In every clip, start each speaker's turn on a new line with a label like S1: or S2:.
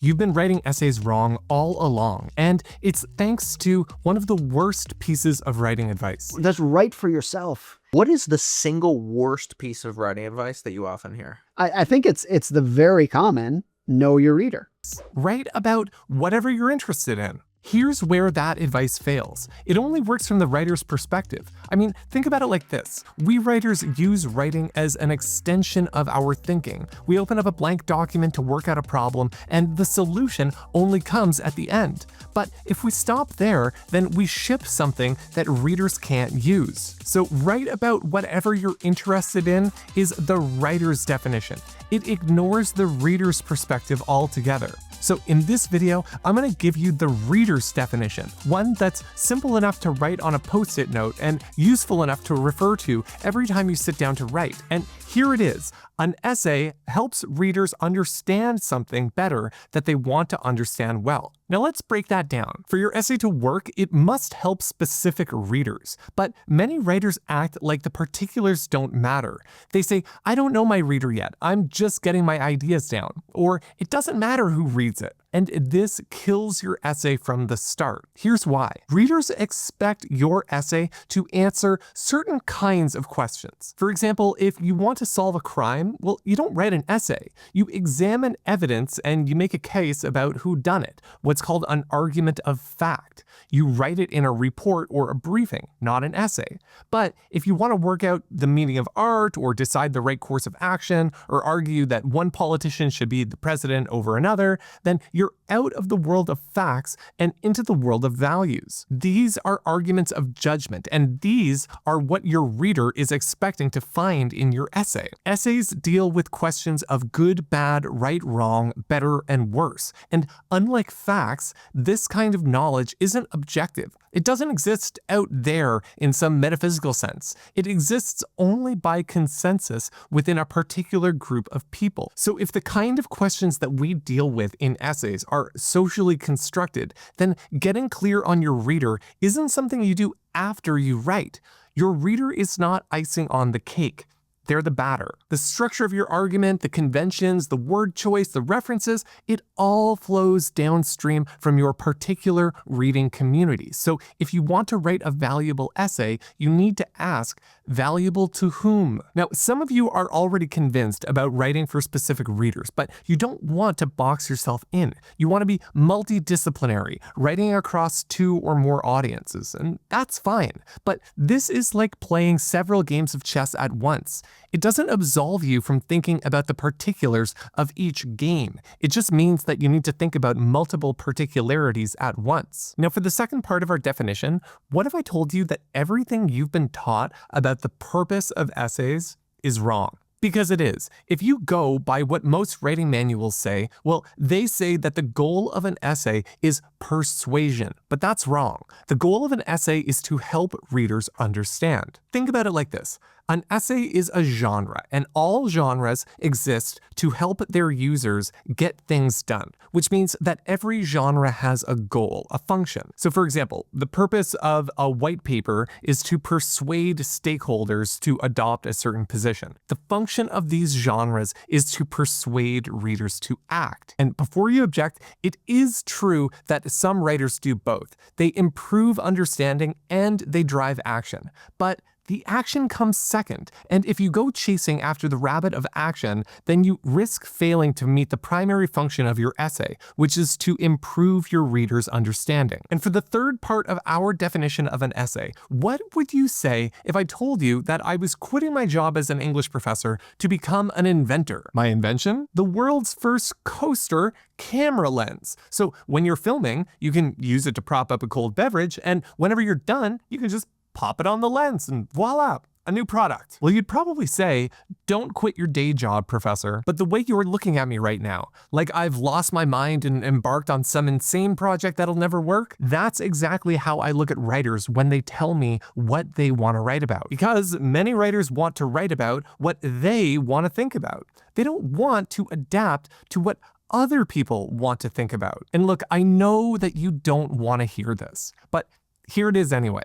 S1: You've been writing essays wrong all along, and it's thanks to one of the worst pieces of writing advice.
S2: That's right for yourself.
S3: What is the single worst piece of writing advice that you often hear?
S2: I think it's the very common know your reader.
S1: Write about whatever you're interested in. Here's where that advice fails. It only works from the writer's perspective. I mean, think about it like this. We writers use writing as an extension of our thinking. We open up a blank document to work out a problem, and the solution only comes at the end. But if we stop there, then we ship something that readers can't use. So write about whatever you're interested in is the writer's definition. It ignores the reader's perspective altogether. So in this video, I'm going to give you the reader's definition, one that's simple enough to write on a post-it note and useful enough to refer to every time you sit down to write. And here it is. An essay helps readers understand something better that they want to understand well. Now let's break that down. For your essay to work, it must help specific readers. But many writers act like the particulars don't matter. They say, I don't know my reader yet. I'm just getting my ideas down. Or it doesn't matter who reads it. And this kills your essay from the start. Here's why. Readers expect your essay to answer certain kinds of questions. For example, if you want to solve a crime, well, you don't write an essay. You examine evidence and you make a case about who done it, what's called an argument of fact. You write it in a report or a briefing, not an essay. But if you want to work out the meaning of art or decide the right course of action or argue that one politician should be the president over another, then you're out of the world of facts and into the world of values. These are arguments of judgment, and these are what your reader is expecting to find in your essay. Essays deal with questions of good, bad, right, wrong, better, and worse. And unlike facts, this kind of knowledge isn't objective. It doesn't exist out there in some metaphysical sense. It exists only by consensus within a particular group of people. So if the kind of questions that we deal with in essays are socially constructed, then getting clear on your reader isn't something you do after you write. Your reader is not icing on the cake. They're the batter. The structure of your argument, the conventions, the word choice, the references, it all flows downstream from your particular reading community. So if you want to write a valuable essay, you need to ask, valuable to whom? Now, some of you are already convinced about writing for specific readers, but you don't want to box yourself in. You want to be multidisciplinary, writing across 2 or more audiences, and that's fine. But this is like playing several games of chess at once. It doesn't absolve you from thinking about the particulars of each game. It just means that you need to think about multiple particularities at once. Now, for the second part of our definition, what if I told you that everything you've been taught about the purpose of essays is wrong? Because it is. If you go by what most writing manuals say, well, they say that the goal of an essay is persuasion, but that's wrong. The goal of an essay is to help readers understand. Think about it like this. An essay is a genre, and all genres exist to help their users get things done, which means that every genre has a goal, a function. So for example, the purpose of a white paper is to persuade stakeholders to adopt a certain position. The function of these genres is to persuade readers to act. And before you object, it is true that some writers do both. They improve understanding and they drive action. But the action comes second, and if you go chasing after the rabbit of action, then you risk failing to meet the primary function of your essay, which is to improve your reader's understanding. And for the third part of our definition of an essay, what would you say if I told you that I was quitting my job as an English professor to become an inventor? My invention? The world's first coaster camera lens. So when you're filming, you can use it to prop up a cold beverage, and whenever you're done, you can just pop it on the lens and voila, a new product. Well, you'd probably say, don't quit your day job, professor. But the way you're looking at me right now, like I've lost my mind and embarked on some insane project that'll never work, that's exactly how I look at writers when they tell me what they want to write about. Because many writers want to write about what they want to think about. They don't want to adapt to what other people want to think about. And look, I know that you don't want to hear this, but here it is anyway.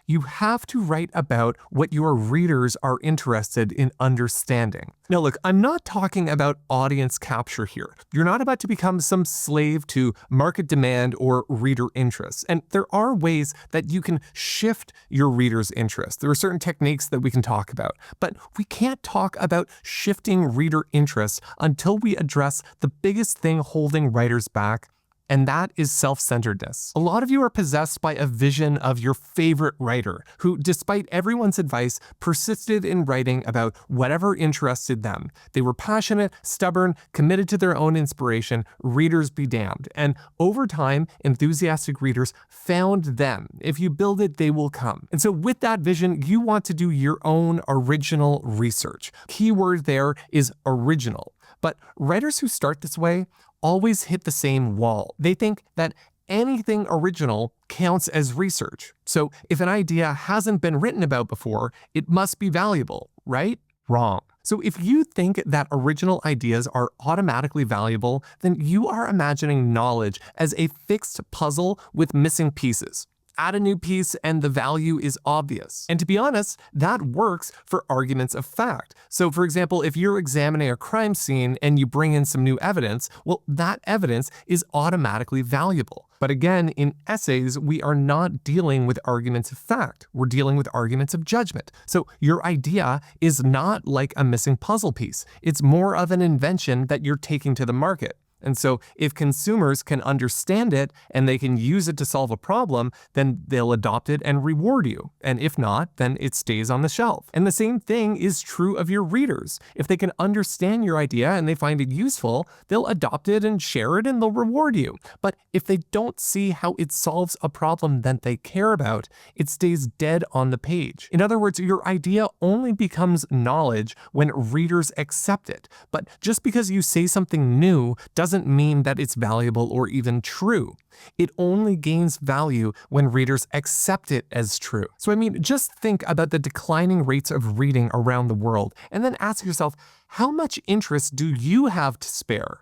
S1: You have to write about what your readers are interested in understanding. Now look, I'm not talking about audience capture here. You're not about to become some slave to market demand or reader interests. And there are ways that you can shift your readers' interest. There are certain techniques that we can talk about, but we can't talk about shifting reader interest until we address the biggest thing holding writers back, and that is self-centeredness. A lot of you are possessed by a vision of your favorite writer who, despite everyone's advice, persisted in writing about whatever interested them. They were passionate, stubborn, committed to their own inspiration, readers be damned. And over time, enthusiastic readers found them. If you build it, they will come. And so with that vision, you want to do your own original research. Keyword there is original. But writers who start this way always hit the same wall. They think that anything original counts as research. So if an idea hasn't been written about before, it must be valuable, right? Wrong. So if you think that original ideas are automatically valuable, then you are imagining knowledge as a fixed puzzle with missing pieces. Add a new piece and the value is obvious. And to be honest, that works for arguments of fact. So for example, if you're examining a crime scene and you bring in some new evidence, well, that evidence is automatically valuable. But again, in essays, we are not dealing with arguments of fact. We're dealing with arguments of judgment. So your idea is not like a missing puzzle piece. It's more of an invention that you're taking to the market. And so if consumers can understand it and they can use it to solve a problem, then they'll adopt it and reward you. And if not, then it stays on the shelf. And the same thing is true of your readers. If they can understand your idea and they find it useful, they'll adopt it and share it and they'll reward you. But if they don't see how it solves a problem that they care about, it stays dead on the page. In other words, your idea only becomes knowledge when readers accept it. But just because you say something new doesn't mean that it's valuable or even true. It only gains value when readers accept it as true. So I mean, just think about the declining rates of reading around the world and then ask yourself, how much interest do you have to spare?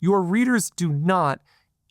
S1: Your readers do not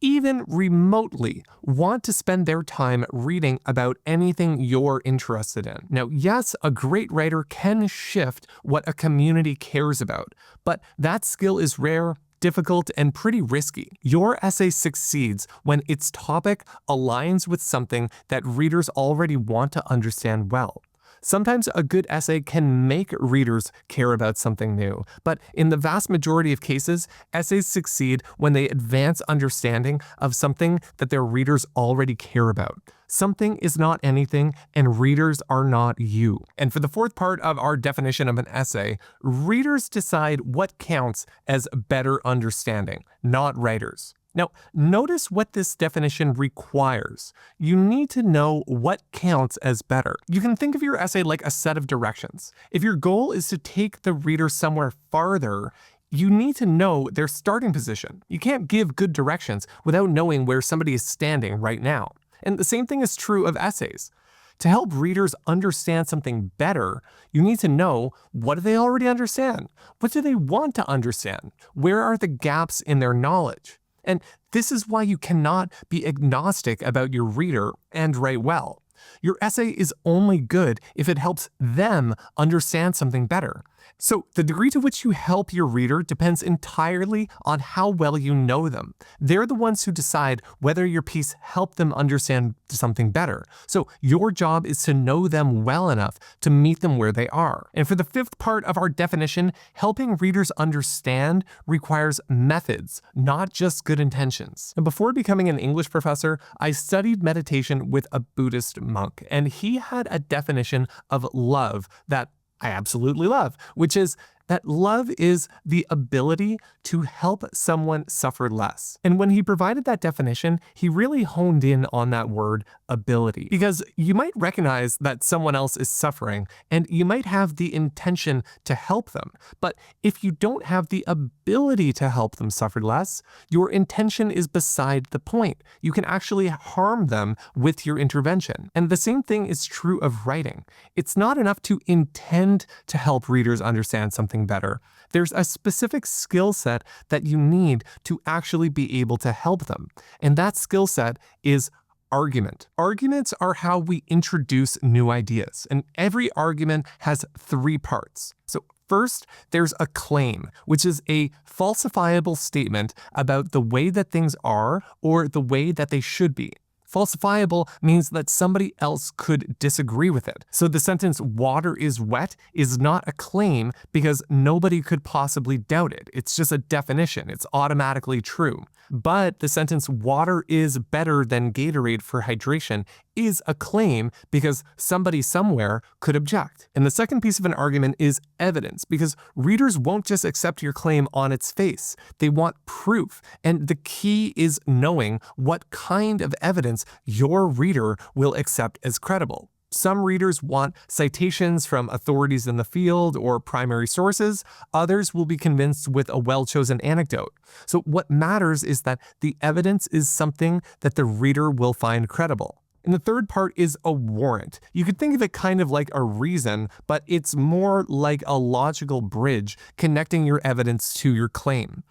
S1: even remotely want to spend their time reading about anything you're interested in. Now, yes, a great writer can shift what a community cares about, but that skill is rare, difficult, and pretty risky. Your essay succeeds when its topic aligns with something that readers already want to understand well. Sometimes a good essay can make readers care about something new, but in the vast majority of cases, essays succeed when they advance understanding of something that their readers already care about. Something is not anything, and readers are not you. And for the fourth part of our definition of an essay, readers decide what counts as better understanding, not writers. Now, notice what this definition requires. You need to know what counts as better. You can think of your essay like a set of directions. If your goal is to take the reader somewhere farther, you need to know their starting position. You can't give good directions without knowing where somebody is standing right now. And the same thing is true of essays. To help readers understand something better, you need to know, what do they already understand? What do they want to understand? Where are the gaps in their knowledge? And this is why you cannot be agnostic about your reader and write well. Your essay is only good if it helps them understand something better. So the degree to which you help your reader depends entirely on how well you know them. They're the ones who decide whether your piece helped them understand something better. So your job is to know them well enough to meet them where they are. And for the fifth part of our definition, helping readers understand requires methods, not just good intentions. And before becoming an English professor, I studied meditation with a Buddhist monk, and he had a definition of love that I absolutely love, which is that love is the ability to help someone suffer less. And when he provided that definition, he really honed in on that word ability, because you might recognize that someone else is suffering and you might have the intention to help them. But if you don't have the ability to help them suffer less, your intention is beside the point. You can actually harm them with your intervention. And the same thing is true of writing. It's not enough to intend to help readers understand something better. There's a specific skill set that you need to actually be able to help them. And that skill set is argument. Arguments are how we introduce new ideas, and every argument has 3 parts. So first, there's a claim, which is a falsifiable statement about the way that things are or the way that they should be. Falsifiable means that somebody else could disagree with it. So the sentence "water is wet" is not a claim because nobody could possibly doubt it. It's just a definition. It's automatically true. But the sentence "water is better than Gatorade for hydration" is a claim because somebody somewhere could object. And the second piece of an argument is evidence, because readers won't just accept your claim on its face. They want proof. And the key is knowing what kind of evidence your reader will accept as credible. Some readers want citations from authorities in the field or primary sources. Others will be convinced with a well-chosen anecdote. So what matters is that the evidence is something that the reader will find credible. And the third part is a warrant. You could think of it kind of like a reason, but it's more like a logical bridge connecting your evidence to your claim.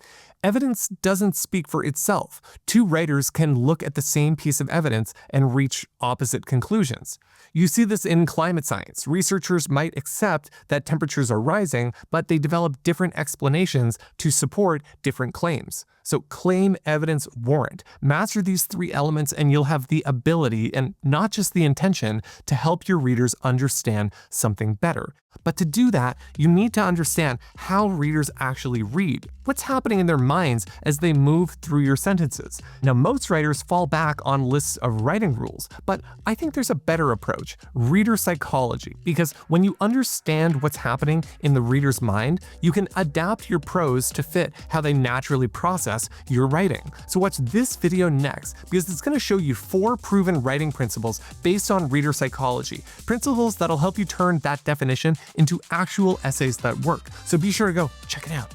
S1: Evidence doesn't speak for itself. 2 writers can look at the same piece of evidence and reach opposite conclusions. You see this in climate science. Researchers might accept that temperatures are rising, but they develop different explanations to support different claims. So claim, evidence, warrant. Master these 3 elements and you'll have the ability, and not just the intention, to help your readers understand something better. But to do that, you need to understand how readers actually read. What's happening in their minds as they move through your sentences? Now, most writers fall back on lists of writing rules, but I think there's a better approach: reader psychology. Because when you understand what's happening in the reader's mind, you can adapt your prose to fit how they naturally process your writing. So watch this video next, because it's going to show you 4 proven writing principles based on reader psychology. Principles that'll help you turn that definition into actual essays that work. So be sure to go check it out.